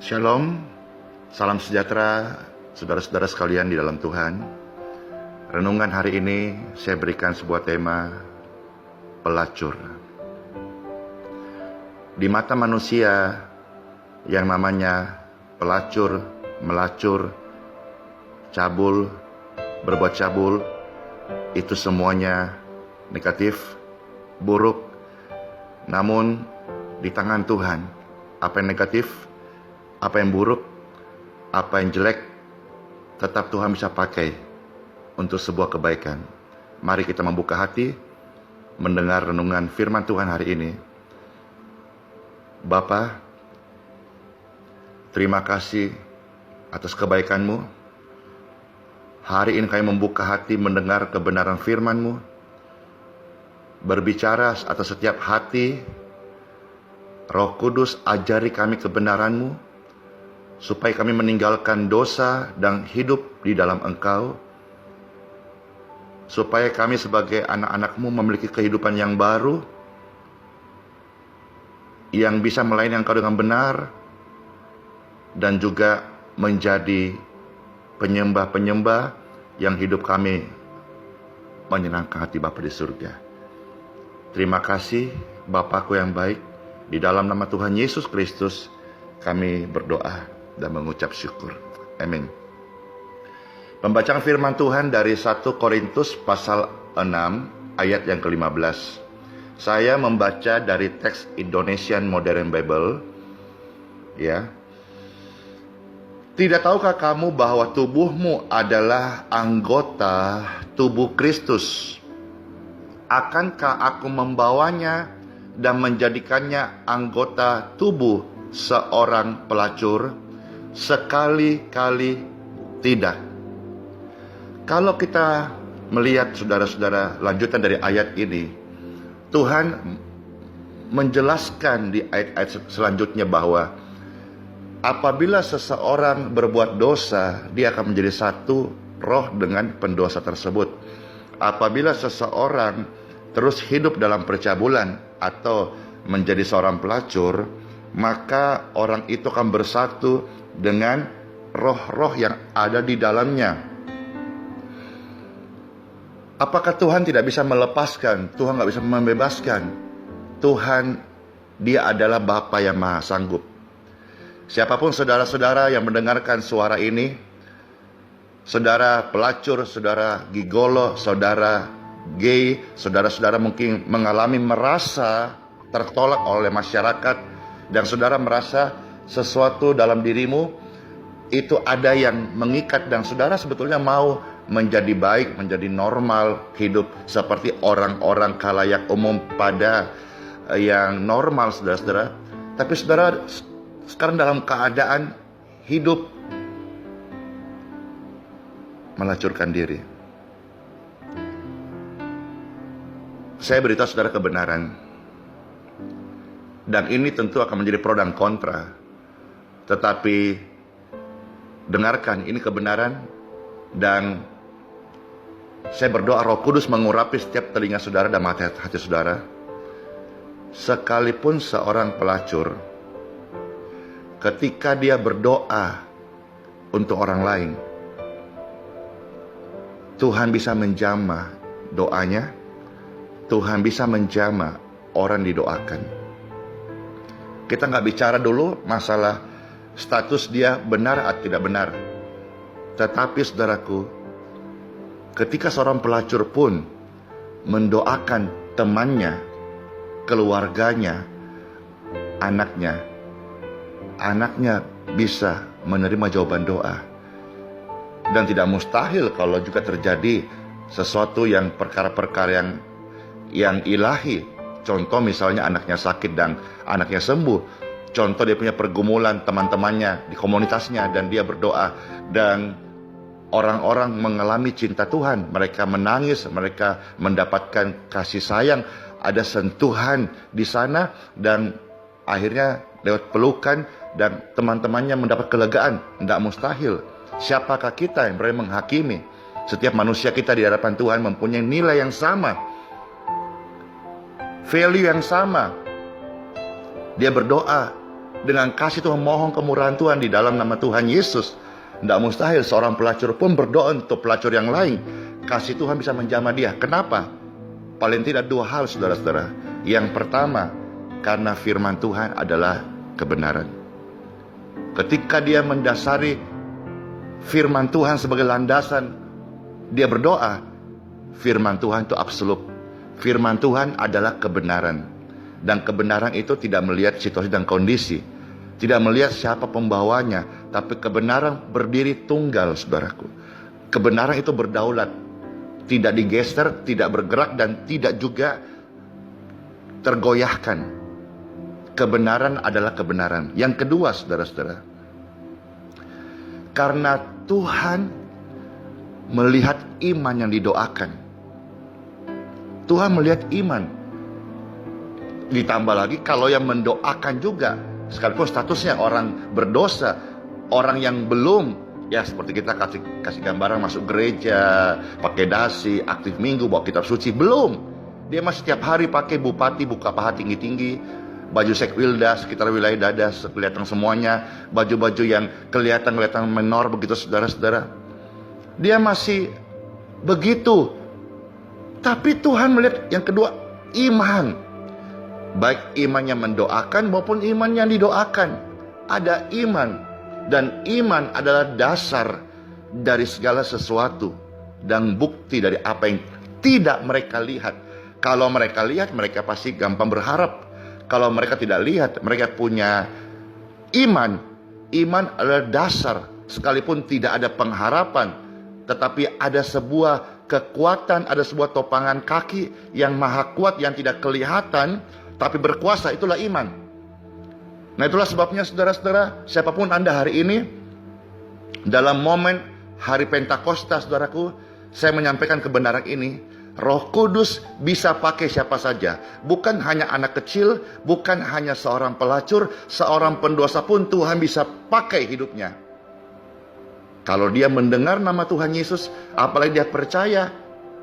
Shalom, salam sejahtera saudara-saudara sekalian di dalam Tuhan. Renungan hari ini saya berikan sebuah tema, pelacur. Di mata manusia yang namanya pelacur, melacur, cabul, berbuat cabul, itu semuanya negatif, buruk. Namun di tangan Tuhan, apa yang negatif, apa yang buruk, apa yang jelek, tetap Tuhan bisa pakai untuk sebuah kebaikan. Mari kita membuka hati, mendengar renungan firman Tuhan hari ini. Bapa, terima kasih atas kebaikan-Mu. Hari ini kami membuka hati mendengar kebenaran firman-Mu. Berbicara atas setiap hati. Roh Kudus, ajari kami kebenaran-Mu, supaya kami meninggalkan dosa dan hidup di dalam Engkau, supaya kami sebagai anak-anak-Mu memiliki kehidupan yang baru, yang bisa melayani Engkau dengan benar, dan juga menjadi penyembah-penyembah yang hidup kami menyenangkan hati Bapa di surga. Terima kasih Bapakku yang baik, di dalam nama Tuhan Yesus Kristus kami berdoa dan mengucap syukur. Amin. Pembacaan firman Tuhan dari 1 Korintus pasal 6 ayat yang ke-15. Saya membaca dari teks Indonesian Modern Bible. Ya. Tidak tahukah kamu bahwa tubuhmu adalah anggota tubuh Kristus? Akankah aku membawanya dan menjadikannya anggota tubuh seorang pelacur? Sekali-kali tidak. Kalau kita melihat saudara-saudara lanjutan dari ayat ini, Tuhan menjelaskan di ayat-ayat selanjutnya bahwa apabila seseorang berbuat dosa, dia akan menjadi satu roh dengan pendosa tersebut. Apabila seseorang terus hidup dalam percabulan atau menjadi seorang pelacur, maka orang itu akan bersatu dengan roh-roh yang ada di dalamnya. Apakah Tuhan tidak bisa melepaskan? Tuhan tidak bisa membebaskan. Tuhan, Dia adalah Bapa yang Maha Sanggup. Siapapun saudara-saudara yang mendengarkan suara ini, saudara pelacur, saudara gigolo, saudara gay, saudara-saudara mungkin mengalami merasa tertolak oleh masyarakat, dan saudara merasa sesuatu dalam dirimu itu ada yang mengikat, dan saudara sebetulnya mau menjadi baik, menjadi normal, hidup seperti orang-orang khalayak umum pada yang normal, saudara-saudara. Tapi saudara sekarang dalam keadaan hidup melacurkan diri. Saya beritahu saudara kebenaran, dan ini tentu akan menjadi pro dan kontra. Tetapi dengarkan, ini kebenaran, dan saya berdoa Roh Kudus mengurapi setiap telinga saudara dan mata hati saudara. Sekalipun seorang pelacur, ketika dia berdoa untuk orang lain, Tuhan bisa menjamah doanya. Tuhan bisa menjamah orang didoakan. Kita nggak bicara dulu masalah status dia benar atau tidak benar. Tetapi saudaraku, ketika seorang pelacur pun mendoakan temannya, keluarganya, anaknya bisa menerima jawaban doa. Dan tidak mustahil kalau juga terjadi sesuatu yang perkara-perkara yang ilahi. Contoh misalnya anaknya sakit dan anaknya sembuh. Contoh dia punya pergumulan teman-temannya di komunitasnya dan dia berdoa, dan orang-orang mengalami cinta Tuhan. Mereka menangis, mereka mendapatkan kasih sayang, ada sentuhan di sana, dan akhirnya lewat pelukan dan teman-temannya mendapat kelegaan. Tidak mustahil. Siapakah kita yang berani menghakimi? Setiap manusia kita di hadapan Tuhan mempunyai nilai yang sama, value yang sama. Dia berdoa, dengan kasih Tuhan, mohon kemurahan Tuhan di dalam nama Tuhan Yesus. Tidak mustahil seorang pelacur pun berdoa untuk pelacur yang lain. Kasih Tuhan bisa menjamah dia. Kenapa? Paling tidak dua hal, saudara-saudara. Yang pertama, karena firman Tuhan adalah kebenaran. Ketika dia mendasari firman Tuhan sebagai landasan, dia berdoa, firman Tuhan itu absolut. Firman Tuhan adalah kebenaran. Dan kebenaran itu tidak melihat situasi dan kondisi, tidak melihat siapa pembawanya, tapi kebenaran berdiri tunggal, saudaraku. Kebenaran itu berdaulat, tidak digeser, tidak bergerak, dan tidak juga tergoyahkan. Kebenaran adalah kebenaran. Yang kedua, saudara-saudara, karena Tuhan melihat iman yang didoakan. Tuhan melihat iman. Ditambah lagi kalau yang mendoakan juga, sekalipun statusnya orang berdosa, orang yang belum, ya seperti kita kasih gambaran masuk gereja, pakai dasi, aktif minggu, bawa kitab suci, belum. Dia masih setiap hari pakai bupati, buka paha tinggi-tinggi, baju sekwilda, sekitar wilayah dada, kelihatan semuanya, baju-baju yang kelihatan menor begitu, saudara-saudara. Dia masih begitu. Tapi Tuhan melihat yang kedua, iman. Baik iman yang mendoakan maupun iman yang didoakan. Ada iman. Dan iman adalah dasar dari segala sesuatu. Dan bukti dari apa yang tidak mereka lihat. Kalau mereka lihat, mereka pasti gampang berharap. Kalau mereka tidak lihat, mereka punya iman. Iman adalah dasar. Sekalipun tidak ada pengharapan, tetapi ada sebuah kekuatan, ada sebuah topangan kaki yang maha kuat, yang tidak kelihatan, tapi berkuasa. Itulah iman. Nah, itulah sebabnya, saudara-saudara, siapapun Anda hari ini, dalam momen hari Pentakosta, saudaraku, saya menyampaikan kebenaran ini. Roh Kudus bisa pakai siapa saja. Bukan hanya anak kecil, bukan hanya seorang pelacur, seorang pendosa pun Tuhan bisa pakai hidupnya. Kalau dia mendengar nama Tuhan Yesus, apalagi dia percaya.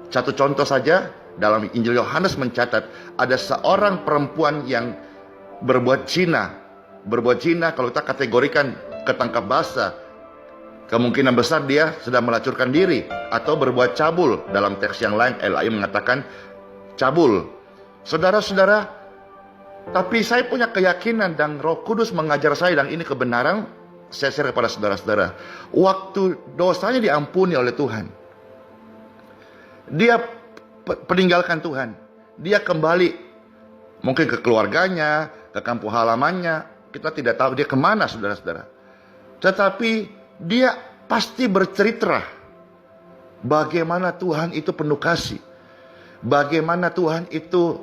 Satu contoh saja, dalam Injil Yohanes mencatat, ada seorang perempuan yang berbuat zina. Berbuat zina, kalau kita kategorikan ketangkap basah, kemungkinan besar dia sedang melacurkan diri. Atau berbuat cabul, dalam teks yang lain, LAI mengatakan cabul. Saudara-saudara, tapi saya punya keyakinan dan Roh Kudus mengajar saya, dan ini kebenaran, saya share kepada saudara-saudara. Waktu dosanya diampuni oleh Tuhan, dia peninggalkan Tuhan. Dia kembali mungkin ke keluarganya, ke kampung halamannya. Kita tidak tahu dia kemana, saudara-saudara. Tetapi dia pasti bercerita bagaimana Tuhan itu penuh kasih, bagaimana Tuhan itu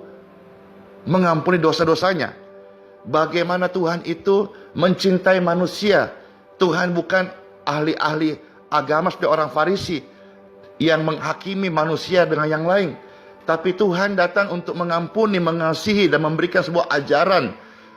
mengampuni dosa-dosanya, bagaimana Tuhan itu mencintai manusia. Tuhan bukan ahli-ahli agama seperti orang Farisi yang menghakimi manusia dengan yang lain. Tapi Tuhan datang untuk mengampuni, mengasihi, dan memberikan sebuah ajaran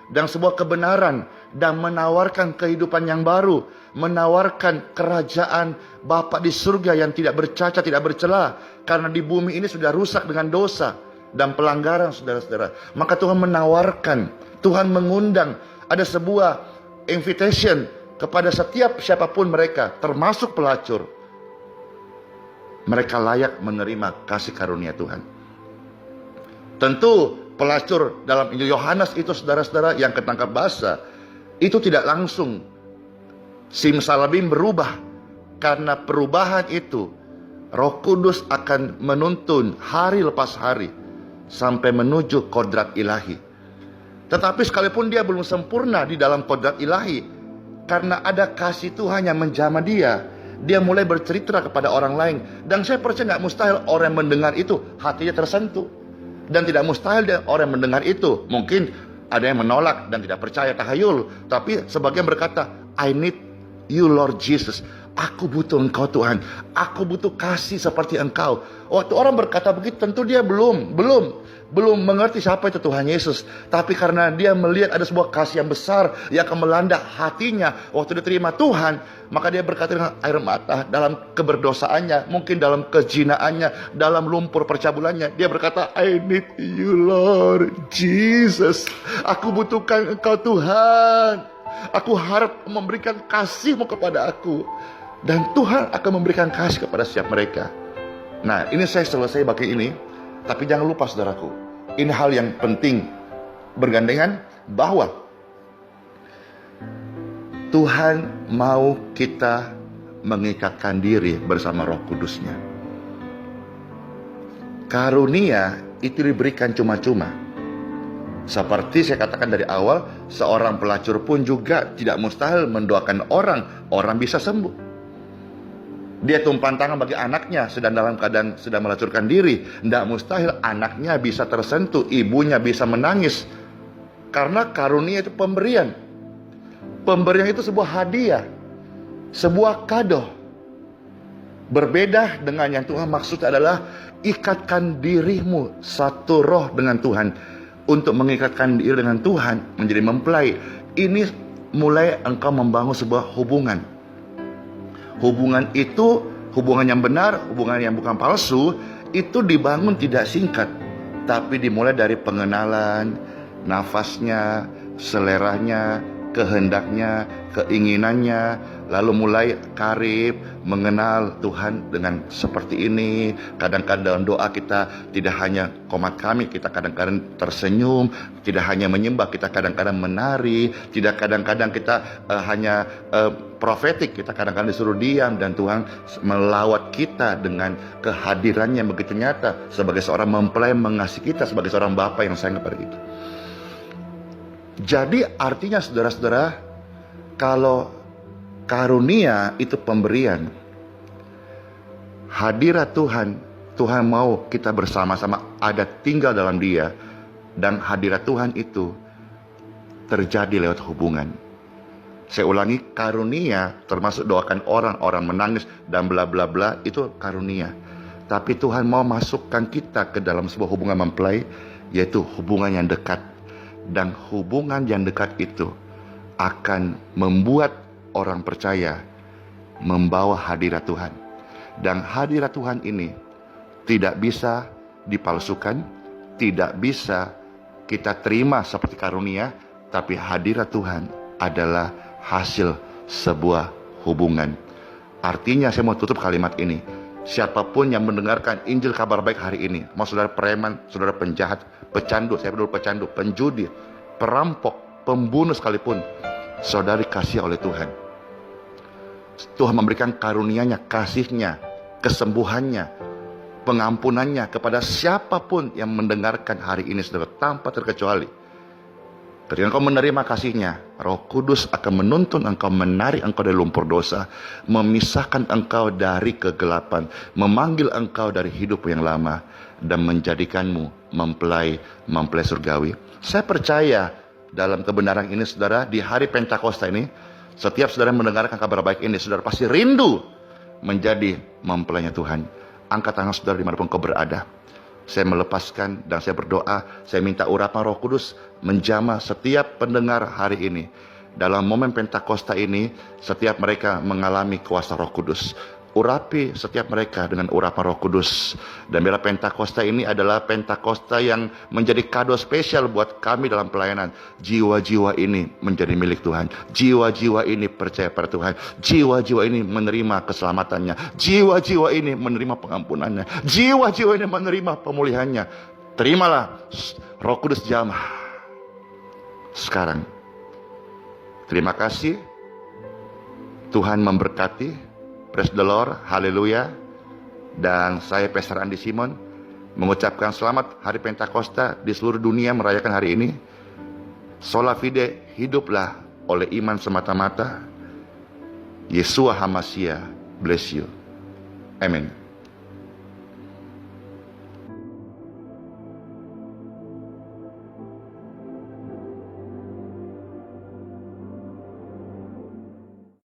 dan sebuah kebenaran, dan menawarkan kehidupan yang baru, menawarkan kerajaan Bapa di surga yang tidak bercacat, tidak bercela. Karena di bumi ini sudah rusak dengan dosa dan pelanggaran, saudara-saudara. Maka Tuhan menawarkan, Tuhan mengundang, ada sebuah invitation kepada setiap siapapun mereka, termasuk pelacur. Mereka layak menerima kasih karunia Tuhan. Tentu pelacur dalam Injil Yohanes itu, saudara-saudara, yang ketangkap basah, itu tidak langsung simsalabim berubah. Karena perubahan itu Roh Kudus akan menuntun hari lepas hari sampai menuju kodrat ilahi. Tetapi sekalipun dia belum sempurna di dalam kodrat ilahi, karena ada kasih Tuhan yang menjamah dia mulai bercerita kepada orang lain. Dan saya percaya nggak mustahil orang yang mendengar itu hatinya tersentuh. Dan tidak mustahil orang yang mendengar itu, mungkin ada yang menolak dan tidak percaya, tahayul. Tapi sebagian berkata, I need you Lord Jesus. aku butuh Engkau Tuhan, aku butuh kasih seperti Engkau. Waktu orang berkata begitu, tentu dia belum mengerti siapa itu Tuhan Yesus. Tapi karena dia melihat ada sebuah kasih yang besar yang akan melanda hatinya waktu dia terima Tuhan, maka dia berkata dengan air mata dalam keberdosaannya, mungkin dalam kejinaannya, dalam lumpur percabulannya, dia berkata, I need you Lord Jesus. Aku butuhkan Engkau Tuhan. Aku harap memberikan kasih-Mu kepada aku. Dan Tuhan akan memberikan kasih kepada setiap mereka. Nah, ini saya selesai bagian ini. Tapi jangan lupa saudaraku, ini hal yang penting bergandengan bahwa Tuhan mau kita mengikatkan diri bersama Roh Kudus-Nya. Karunia itu diberikan cuma-cuma. Seperti saya katakan dari awal, seorang pelacur pun juga tidak mustahil mendoakan orang bisa sembuh. Dia tumpang tangan bagi anaknya sedang dalam keadaan sedang melacurkan diri. Tidak mustahil anaknya bisa tersentuh, ibunya bisa menangis. Karena karunia itu pemberian. Pemberian itu sebuah hadiah, sebuah kado. Berbeda dengan yang Tuhan maksud adalah ikatkan dirimu satu roh dengan Tuhan. Untuk mengikatkan diri dengan Tuhan menjadi mempelai. Ini mulai engkau membangun sebuah hubungan. Hubungan itu, hubungan yang benar, hubungan yang bukan palsu, itu dibangun tidak singkat. Tapi dimulai dari pengenalan, nafasnya, seleranya, kehendaknya, keinginannya. Lalu mulai karib, mengenal Tuhan dengan seperti ini. Kadang-kadang doa kita tidak hanya komat kami, kita kadang-kadang tersenyum. Tidak hanya menyembah, kita kadang-kadang menari. Tidak kadang-kadang kita hanya profetik, kita kadang-kadang disuruh diam. Dan Tuhan melawat kita dengan kehadirannya yang begitu nyata. Sebagai seorang mempelai mengasihi kita, sebagai seorang bapa yang sayang kepada kita. Jadi artinya saudara-saudara, kalau karunia itu pemberian, hadirat Tuhan, Tuhan mau kita bersama-sama ada tinggal dalam Dia. Dan hadirat Tuhan itu terjadi lewat hubungan. Saya ulangi, karunia termasuk doakan orang menangis dan bla bla bla, itu karunia. Tapi Tuhan mau masukkan kita ke dalam sebuah hubungan mempelai, yaitu hubungan yang dekat. Dan hubungan yang dekat itu akan membuat orang percaya membawa hadirat Tuhan. Dan hadirat Tuhan ini tidak bisa dipalsukan, tidak bisa kita terima seperti karunia, tapi hadirat Tuhan adalah hasil sebuah hubungan. Artinya saya mau tutup kalimat ini. Siapapun yang mendengarkan Injil kabar baik hari ini, mau saudara preman, saudara penjahat, pecandu, saya peduli pecandu, penjudi, perampok, pembunuh sekalipun, saudara dikasihi oleh Tuhan. Tuhan memberikan karunia-Nya, kasih-Nya, kesembuhannya, pengampunannya kepada siapapun yang mendengarkan hari ini, saudara, tanpa terkecuali. Ketika engkau menerima kasih-Nya, Roh Kudus akan menuntun engkau, menarik engkau dari lumpur dosa, memisahkan engkau dari kegelapan, memanggil engkau dari hidup yang lama, dan menjadikanmu mempelai surgawi. Saya percaya dalam kebenaran ini, saudara, di hari Pentakosta ini, setiap saudara mendengarkan kabar baik ini, saudara pasti rindu menjadi mempelainya Tuhan. Angkat tangan saudara dimanapun kau berada. Saya melepaskan dan saya berdoa, saya minta urapan Roh Kudus menjamah setiap pendengar hari ini. Dalam momen Pentakosta ini, setiap mereka mengalami kuasa Roh Kudus. Urapi setiap mereka dengan urapan Roh Kudus. Dan bila Pentakosta ini adalah Pentakosta yang menjadi kado spesial buat kami dalam pelayanan. Jiwa-jiwa ini menjadi milik Tuhan. Jiwa-jiwa ini percaya pada Tuhan. Jiwa-jiwa ini menerima keselamatannya. Jiwa-jiwa ini menerima pengampunannya. Jiwa-jiwa ini menerima pemulihannya. Terimalah Roh Kudus jamah sekarang. Terima kasih. Tuhan memberkati. Praise the Lord, haleluya. Dan saya Pastor Andi Simon mengucapkan selamat hari Pentakosta di seluruh dunia merayakan hari ini. Sola fide, hiduplah oleh iman semata-mata. Yeshua HaMashiach bless you. Amen.